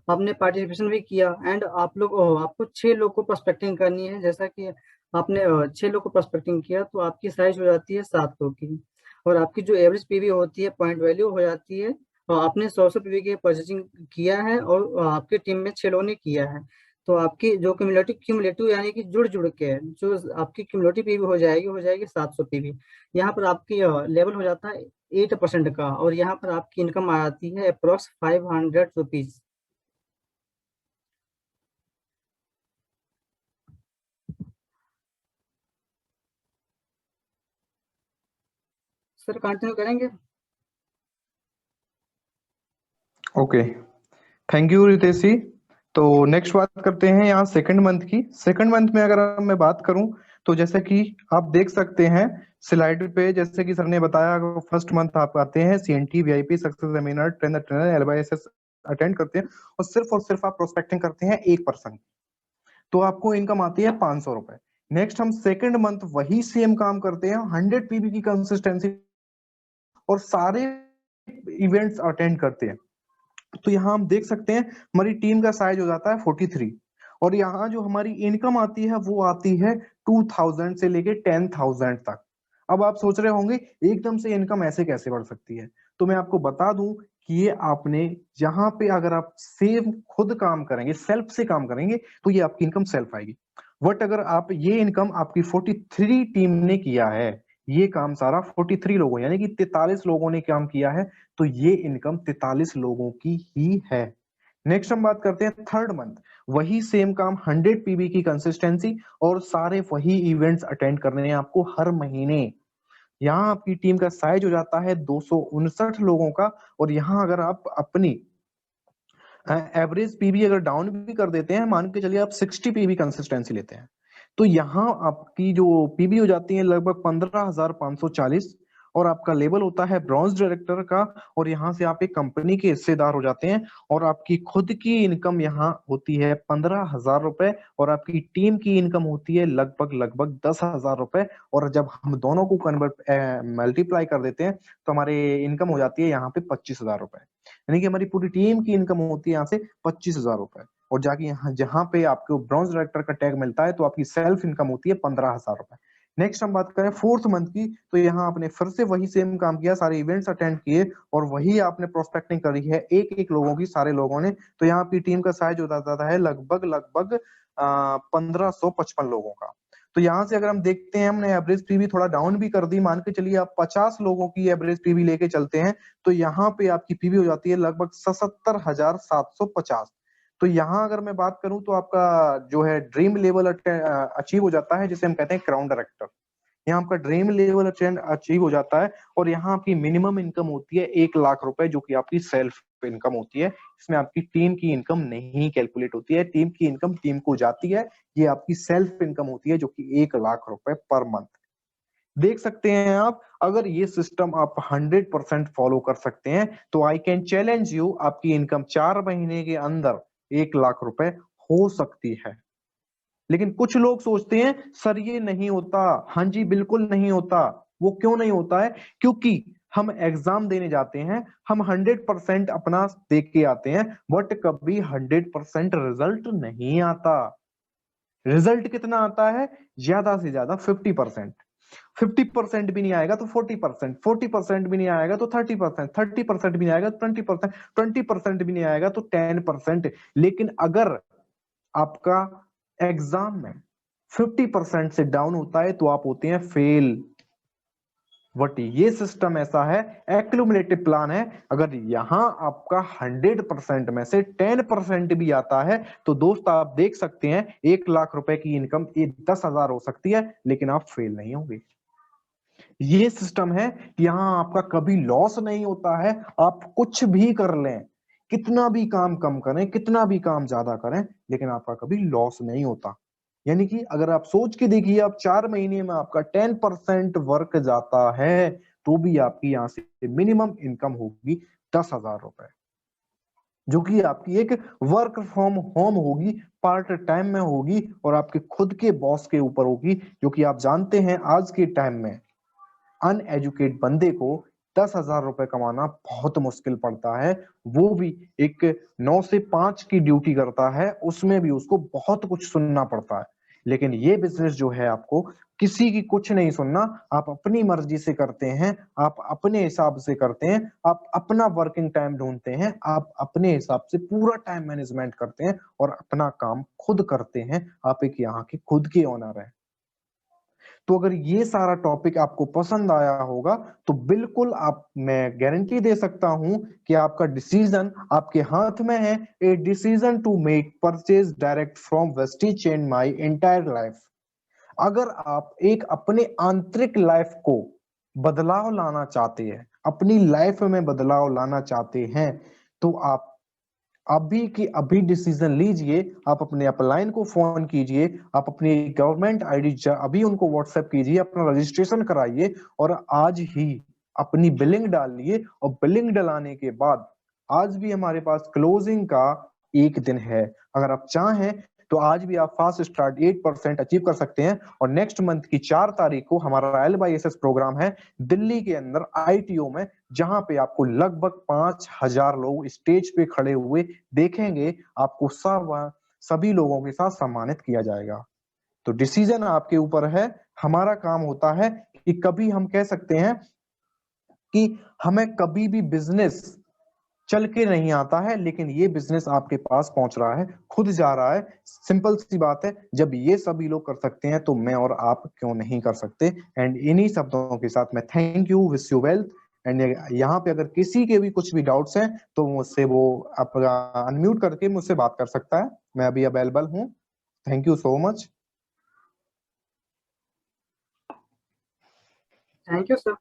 आपने पार्टिसिपेशन भी किया। एंड आप लोग आपको 6 लोग को प्रोस्पेक्टिंग करनी है। जैसा कि आपने 6 लोग को प्रोस्पेक्टिंग किया, तो आपकी साइज हो जाती है 700 की। और आपकी जो एवरेज PV होती है, पॉइंट वैल्यू हो जाती है। आपने 100 PV की परचेजिंग किया है और आपकी टीम में 6 लोगों ने किया है। तो आपकी जो क्यूमुलेटिव क्यूमुलेटिव यानी कि जुड़ जुड़ के जो आपकी क्यूमुलेटिव PV हो जाएगी 700 PV। यहाँ पर आपकी लेवल हो जाता है 8% का, और यहाँ पर आपकी इनकम आ जाती है अप्रोक्स 500 रुपीज। सर, कंटिन्यू करेंगे? ओके, थैंक यू रितेश जी। तो नेक्स्ट बात करते हैं यहाँ सेकंड मंथ की। सेकंड मंथ में अगर मैं बात करूं, तो जैसे कि आप देख सकते हैं स्लाइड पे, जैसे कि सर ने बताया, फर्स्ट मंथ आप आते हैं, CNT, VIP, success seminar, trainer, LYSS attend करते हैं, और सिर्फ आप प्रोस्पेक्टिंग करते हैं 1%, तो आपको इनकम आती है 500 रुपए। नेक्स्ट हम सेकंड मंथ वही सेम काम करते हैं, 100 PV की कंसिस्टेंसी और सारे इवेंट्स अटेंड करते हैं। तो यहाँ हम देख सकते हैं हमारी टीम का साइज हो जाता है 43, और यहाँ जो हमारी इनकम आती है वो आती है 2000 से लेके 10,000 तक। अब आप सोच रहे होंगे एकदम से इनकम ऐसे कैसे बढ़ सकती है, तो मैं आपको बता दूं कि ये आपने यहाँ पे अगर आप सेव खुद काम करेंगे, सेल्फ से काम करेंगे, तो ये आपकी इनकम सेल्फ आएगी। बट अगर आप ये इनकम आपकी 43 टीम ने किया है, ये काम सारा 43 लोगों यानी कि 43 लोगों ने काम किया है, तो ये इनकम 43 लोगों की ही है। नेक्स्ट हम बात करते हैं थर्ड मंथ। वही सेम काम, 100 PV की कंसिस्टेंसी और सारे वही इवेंट्स अटेंड करने हैं आपको हर महीने। यहाँ आपकी टीम का साइज हो जाता है 259 लोगों का, और यहाँ अगर आप अपनी एवरेज PV अगर डाउन भी कर देते हैं, मान के चलिए आप 60 PV कंसिस्टेंसी लेते हैं, तो यहाँ आपकी जो PV हो जाती है लगभग 15,540, और आपका लेवल होता है ब्रॉन्ज डायरेक्टर का, और यहाँ से आप एक कंपनी के हिस्सेदार हो जाते हैं, और आपकी खुद की इनकम यहाँ होती है 15,000 रुपए, और आपकी टीम की इनकम होती है लगभग लगभग 10,000 रुपए। और जब हम दोनों को कन्वर्ट मल्टीप्लाई कर देते हैं तो हमारे इनकम हो जाती है यहाँ पे 25,000 रुपए, यानी कि हमारी पूरी टीम की इनकम होती है यहाँ से 25,000 रुपए। और जाके यहाँ जहाँ पे आपको ब्रॉन्ज डायरेक्टर का टैग मिलता है तो आपकी सेल्फ इनकम होती है 15,000 रुपए। नेक्स्ट हम बात करें फोर्थ मंथ की, तो यहाँ आपने फिर से वही सेम काम किया, सारे इवेंट्स अटेंड किए और वही आपने प्रोस्पेक्टिंग करी है एक एक लोगों की, सारे लोगों ने। तो यहाँ आपकी टीम का साइज होता जाता है लगभग लगभग 1555 लोगों का। तो यहाँ से अगर हम देखते हैं, हमने एवरेज पीवी थोड़ा डाउन भी कर दी, मान के चलिए आप 50 लोगों की एवरेज पीवी लेके चलते हैं, तो यहाँ पे आपकी पीवी हो जाती है लगभग 77,750। तो यहाँ अगर मैं बात करूं तो आपका जो है ड्रीम लेवल अचीव हो जाता है, जिसे हम कहते हैं क्राउन डायरेक्टर। यहाँ आपका ड्रीम लेवल अचीव हो जाता है, और यहाँ आपकी मिनिमम इनकम होती है 1,00,000 रुपए, जो कि आपकी सेल्फ इनकम होती है। इसमें आपकी टीम की इनकम नहीं कैलकुलेट होती है, टीम की इनकम टीम को जाती है, ये आपकी सेल्फ इनकम होती है जो कि 1,00,000 रुपए पर मंथ। देख सकते हैं आप, अगर ये सिस्टम आप 100% फॉलो कर सकते हैं तो आई कैन चैलेंज यू, आपकी इनकम 4 महीने के अंदर 1,00,000 रुपए हो सकती है। लेकिन कुछ लोग सोचते हैं सर ये नहीं होता। हाँ जी, बिल्कुल नहीं होता। वो क्यों नहीं होता है? क्योंकि हम एग्जाम देने जाते हैं, हम 100% अपना दे के आते हैं, बट कभी 100% रिजल्ट नहीं आता। रिजल्ट कितना आता है? ज्यादा से ज्यादा 50%। 50% भी नहीं आएगा तो 40%, 40% भी नहीं आएगा तो 30%, 30% भी नहीं आएगा तो 20%, 20% भी नहीं आएगा तो 10%। लेकिन अगर आपका एग्जाम में 50% से डाउन होता है तो आप होते हैं फेल। बट ये सिस्टम ऐसा है, एक्यूमुलेटिव प्लान है, अगर यहां आपका 100% में से 10% भी आता है तो दोस्त आप देख सकते हैं 1,00,000 रुपए की इनकम 10,000 हो सकती है, लेकिन आप फेल नहीं होंगे। ये सिस्टम है कि यहाँ आपका कभी लॉस नहीं होता है। आप कुछ भी कर लें, कितना भी काम कम करें, कितना भी काम ज्यादा करें, लेकिन आपका कभी लॉस नहीं होता। यानी कि अगर आप सोच के देखिए, आप 4 महीने में आपका 10% वर्क जाता है तो भी आपकी यहाँ से मिनिमम इनकम होगी 10,000 रुपए, जो कि आपकी एक वर्क फ्रॉम होम होगी, पार्ट टाइम में होगी, और आपके खुद के बॉस के ऊपर होगी। जो कि आप जानते हैं आज के टाइम में अनएजुकेट बंदे को 10,000 रुपए कमाना बहुत मुश्किल पड़ता है। वो भी एक 9 से 5 की ड्यूटी करता है, उसमें भी उसको बहुत कुछ सुनना पड़ता है। लेकिन ये बिजनेस जो है, आपको किसी की कुछ नहीं सुनना, आप अपनी मर्जी से करते हैं, आप अपने हिसाब से करते हैं, आप अपना वर्किंग टाइम ढूंढते हैं, आप अपने हिसाब से पूरा टाइम मैनेजमेंट करते हैं और अपना काम खुद करते हैं। आप एक यहाँ के खुद के ओनर हैं। तो अगर ये सारा टॉपिक आपको पसंद आया होगा तो बिल्कुल आप, मैं गारंटी दे सकता हूं कि आपका डिसीजन आपके हाथ में है। A decision to make purchase direct from wastage change my entire life. अगर आप एक अपने आंतरिक लाइफ को बदलाव लाना चाहते हैं, अपनी लाइफ में बदलाव लाना चाहते हैं, तो आप अभी की अभी डिसीजन लीजिए। आप अपने अपलाइन को फोन कीजिए, आप अपनी गवर्नमेंट आईडी अभी उनको व्हाट्सएप कीजिए, अपना रजिस्ट्रेशन कराइए और आज ही अपनी बिलिंग डालिए। और बिलिंग डलाने के बाद आज भी हमारे पास क्लोजिंग का एक दिन है। अगर आप चाहें तो आज भी आप फास्ट स्टार्ट 8% अचीव कर सकते हैं। और नेक्स्ट मंथ की 4 तारीख को हमारा LYSS प्रोग्राम है दिल्ली के अंदर ITO में, जहां पे आपको लगभग 5,000 लोग स्टेज पे खड़े हुए देखेंगे। आपको सब सभी लोगों के साथ सम्मानित किया जाएगा। तो डिसीजन आपके ऊपर है। हमारा काम होता है कि कभी हम कह सकते हैं कि हमें कभी भी बिजनेस चल के नहीं आता है, लेकिन ये बिजनेस आपके पास पहुंच रहा है, खुद जा रहा है। सिंपल सी बात है, जब ये सभी लोग कर सकते हैं तो मैं और आप क्यों नहीं कर सकते। एंड इन्हीं शब्दों के साथ मैं thank you, wish you wealth. And यहाँ पे अगर किसी के भी कुछ भी डाउट्स हैं तो मुझसे वो अपना अनम्यूट करके मुझसे बात कर सकता है, मैं अभी अवेलेबल हूँ। Thank you so much. Thank you sir.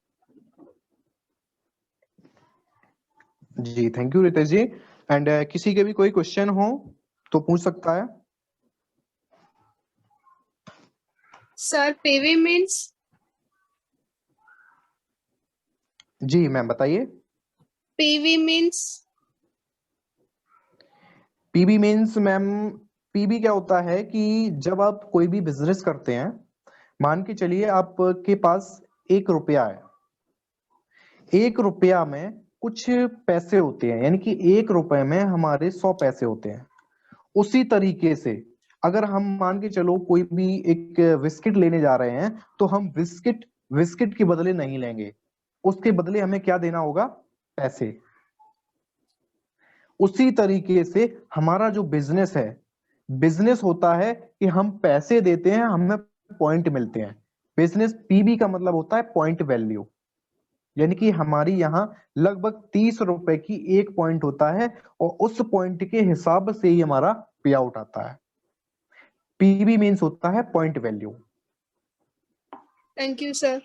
जी thank you Ritesh ji. And किसी के भी कोई क्वेश्चन हो तो पूछ सकता है। सर पीवी मीन्स जी मैम बताइए। PV means? PB means ma'am, PB क्या होता है कि जब आप कोई भी बिजनेस करते हैं, मान के चलिए आपके पास 1 रुपया है, 1 रुपया में कुछ पैसे होते हैं, यानी कि 1 रुपए में हमारे 100 पैसे होते हैं। उसी तरीके से अगर हम मान के चलो कोई भी एक बिस्किट लेने जा रहे हैं, तो हम बिस्किट बिस्किट के बदले नहीं लेंगे, उसके बदले हमें क्या देना होगा? पैसे। उसी तरीके से हमारा जो बिजनेस है, बिजनेस होता है कि हम पैसे देते हैं, हमें पॉइंट मिलते हैं। बिजनेस पीबी का मतलब होता है पॉइंट वैल्यू, यानी कि हमारी यहाँ लगभग 30 रुपए की एक पॉइंट होता है, और उस पॉइंट के हिसाब से ही हमारा पे आउट आता है। पीबी मीन्स होता है point value. Thank you sir.